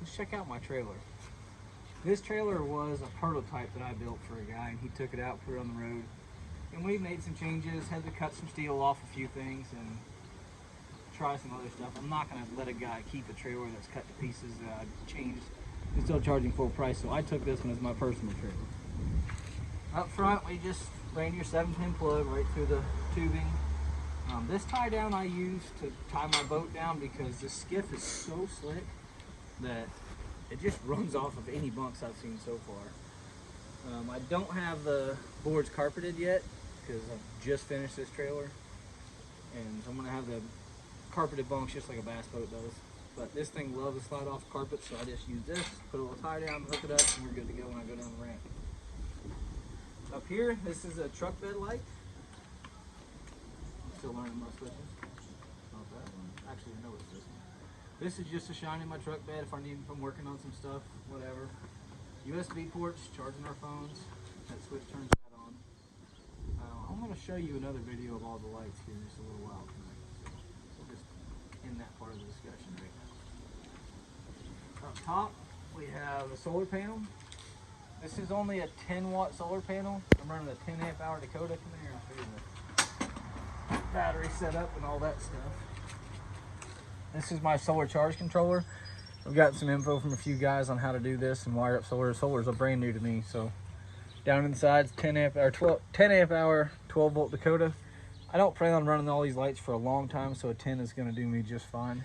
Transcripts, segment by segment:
let's check out my trailer. This trailer was a prototype that I built for a guy, and he took it out, put it on the road. And we made some changes, had to cut some steel off a few things and try some other stuff. I'm not gonna let a guy keep a trailer that's cut to pieces that I changed and still charging full price, so I took this one as my personal trailer. Up front, we just ran your 7-pin plug right through the tubing. This tie down I use to tie my boat down because this skiff is so slick that it just runs off of any bunks I've seen so far. I don't have the boards carpeted yet because I've just finished this trailer, and I'm gonna have the carpeted bunks just like a bass boat does. But this thing loves to slide off carpet, so I just use this, put a little tie down, hook it up, and we're good to go when I go down the ramp. Up here, this is a truck bed light. I'm still learning my switches. Not that one. Actually, I know it's this one. This is just to shine in my truck bed if I need, if I'm working on some stuff, whatever. USB ports, charging our phones. That switch turns that on. I'm going to show you another video of all the lights here in just a little while tonight. So we'll just end that part of the discussion right now. Up top, we have a solar panel. This is only a 10-watt solar panel. I'm running a 10-amp-hour Dakota. Come here, I'll show you the battery setup and all that stuff. This is my solar charge controller. I've got some info from a few guys on how to do this and wire up solar. Solar is brand new to me, so down inside is 10 amp hour 12-volt Dakota. I don't plan on running all these lights for a long time, so a 10 is going to do me just fine.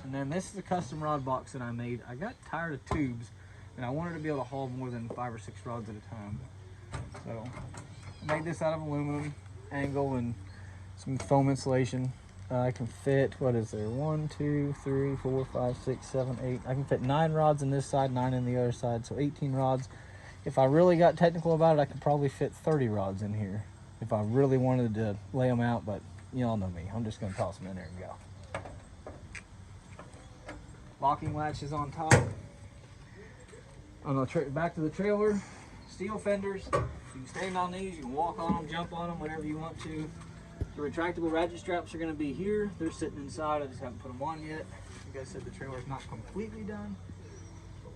And then this is a custom rod box that I made. I got tired of tubes, and I wanted to be able to haul more than 5 or 6 rods at a time. So I made this out of aluminum, angle, and some foam insulation. I can fit, what is there, 1, 2, 3, 4, 5, 6, 7, 8. I can fit 9 rods on this side, 9 on the other side, so 18 rods. If I really got technical about it, I could probably fit 30 rods in here if I really wanted to lay them out, but you all know me. I'm just going to toss them in there and go. Locking latches on top. On the back to the trailer, steel fenders. You can stand on these, you can walk on them, jump on them, whatever you want to. The retractable ratchet straps are going to be here. They're sitting inside. I just haven't put them on yet. Like I said, the trailer is not completely done.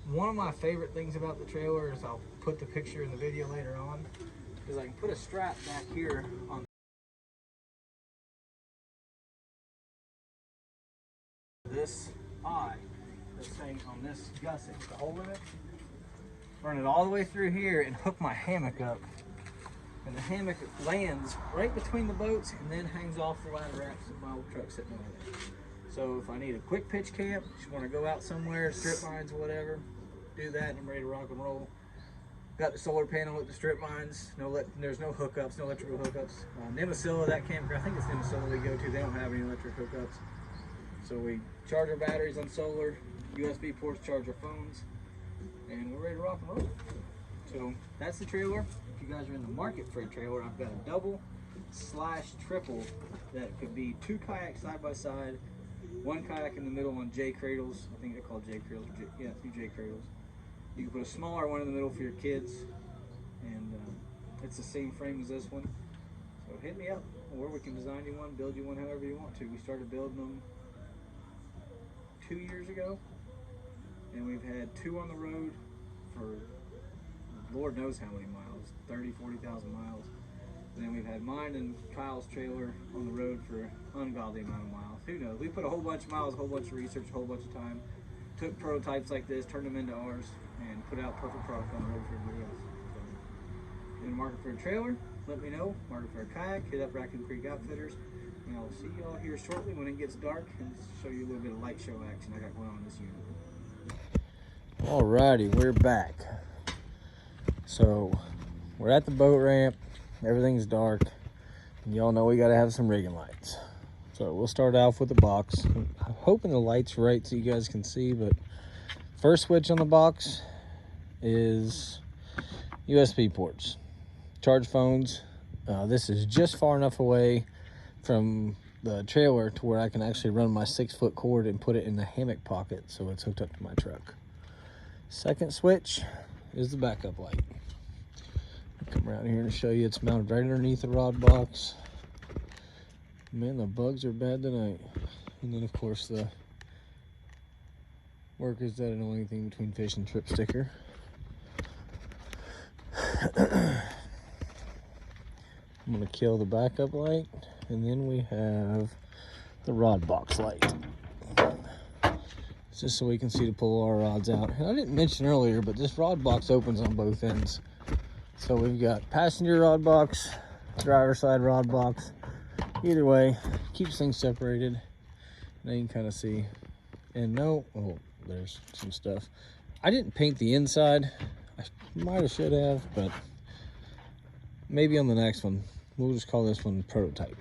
One of my favorite things about the trailer is, I'll put the picture in the video later on, is I can put a strap back here on this eye that's hanging on this gusset, the hole in it. Run it all the way through here and hook my hammock up. And the hammock lands right between the boats and then hangs off the ladder racks that my old truck's sitting over there. So if I need a quick pitch camp, just want to go out somewhere, strip mines, whatever, do that, and I'm ready to rock and roll. Got the solar panel with the strip mines. There's no hookups, no electrical hookups. Nemasilla, that campground, I think it's Nemasilla we go to, they don't have any electric hookups. So we charge our batteries on solar, USB ports charge our phones, and we're ready to rock and roll. So that's the trailer. If you guys are in the market for a trailer, I've got a double/triple that could be 2 kayaks side by side, 1 kayak in the middle on J cradles. I think they're called J cradles. Yeah, 2 J cradles. You can put a smaller one in the middle for your kids, and it's the same frame as this one. So hit me up, or we can design you one, build you one, however you want to. We started building them 2 years ago, and we've had 2 on the road for Lord knows how many miles, 30, 40,000 miles. And then we've had mine and Kyle's trailer on the road for an ungodly amount of miles. Who knows? We put a whole bunch of miles, a whole bunch of research, a whole bunch of time, took prototypes like this, turned them into ours, and put out perfect product on the road for everybody else. So, in the market for a trailer, let me know. Market for a kayak, hit up Raccoon Creek Outfitters. And I'll see you all here shortly when it gets dark and show you a little bit of light show action I got going on in this unit. Alrighty, we're back. So we're at the boat ramp, everything's dark, and y'all know we gotta have some rigging lights. So we'll start off with the box. I'm hoping the light's right so you guys can see, but first switch on the box is USB ports. Charge phones. This is just far enough away from the trailer to where I can actually run my 6-foot cord and put it in the hammock pocket so it's hooked up to my truck. Second switch is the backup light. I'll come around here and show you it's mounted right underneath the rod box. Man, the bugs are bad tonight. And then of course the Work is that annoying thing between fish and trip sticker. I'm gonna kill the backup light, and then we have the rod box light. It's just so we can see to pull our rods out. And I didn't mention earlier, but this rod box opens on both ends. So we've got passenger rod box, driver side rod box. Either way, keeps things separated. Now you can kind of see. And no, oh, there's some stuff. I didn't paint the inside. I might have should have, but maybe on the next one. We'll just call this one prototype.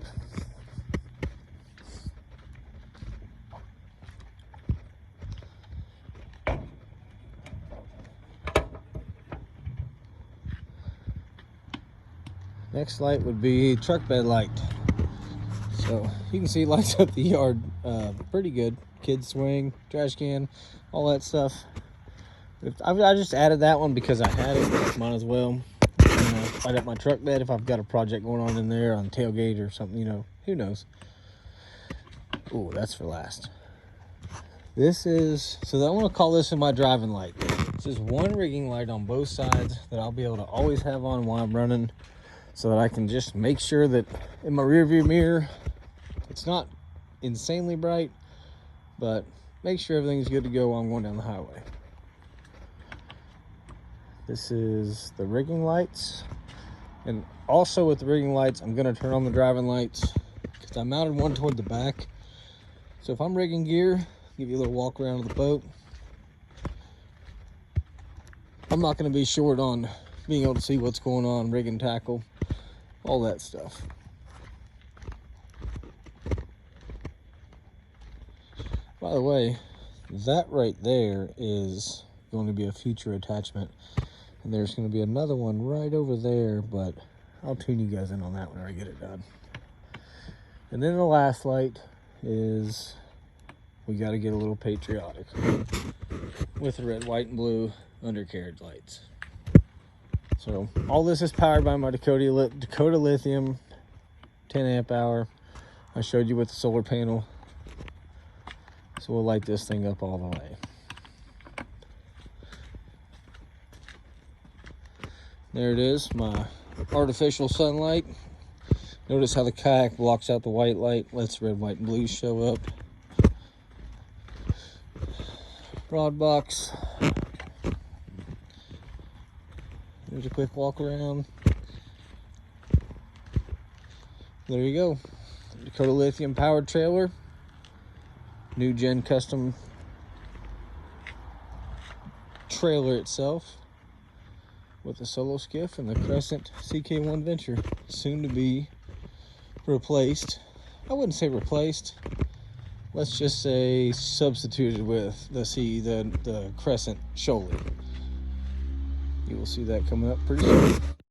Next light would be truck bed light. So you can see lights up the yard pretty good. Kids swing, trash can, all that stuff. I just added that one because I had it. Might as well, light up my truck bed if I've got a project going on in there on tailgate or something, who knows. Oh, that's for last. This is, so I want to call this in my driving light. This is one rigging light on both sides that I'll be able to always have on while I'm running, so that I can just make sure that in my rear view mirror, it's not insanely bright, but make sure everything's good to go while I'm going down the highway. This is the rigging lights. And also with the rigging lights, I'm gonna turn on the driving lights because I mounted one toward the back. So if I'm rigging gear, give you a little walk around of the boat. I'm not gonna be short on being able to see what's going on, rigging tackle, all that stuff. By the way, that right there is going to be a future attachment. And there's going to be another one right over there, but I'll tune you guys in on that when I get it done. And then the last light is, we got to get a little patriotic with the red, white, and blue undercarriage lights. So all this is powered by my Dakota lithium 10 amp hour. I showed you with the solar panel. So we'll light this thing up all the way. There it is, my artificial sunlight. Notice how the kayak blocks out the white light, lets red, white, and blue show up. Rod box. There's a quick walk around. There you go. Dakota lithium powered trailer. New gen custom trailer itself, with the solo skiff and the Crescent CK1 Venture, soon to be replaced. I wouldn't say replaced. Let's just say substituted with the Crescent shoulder. You will see that coming up pretty soon.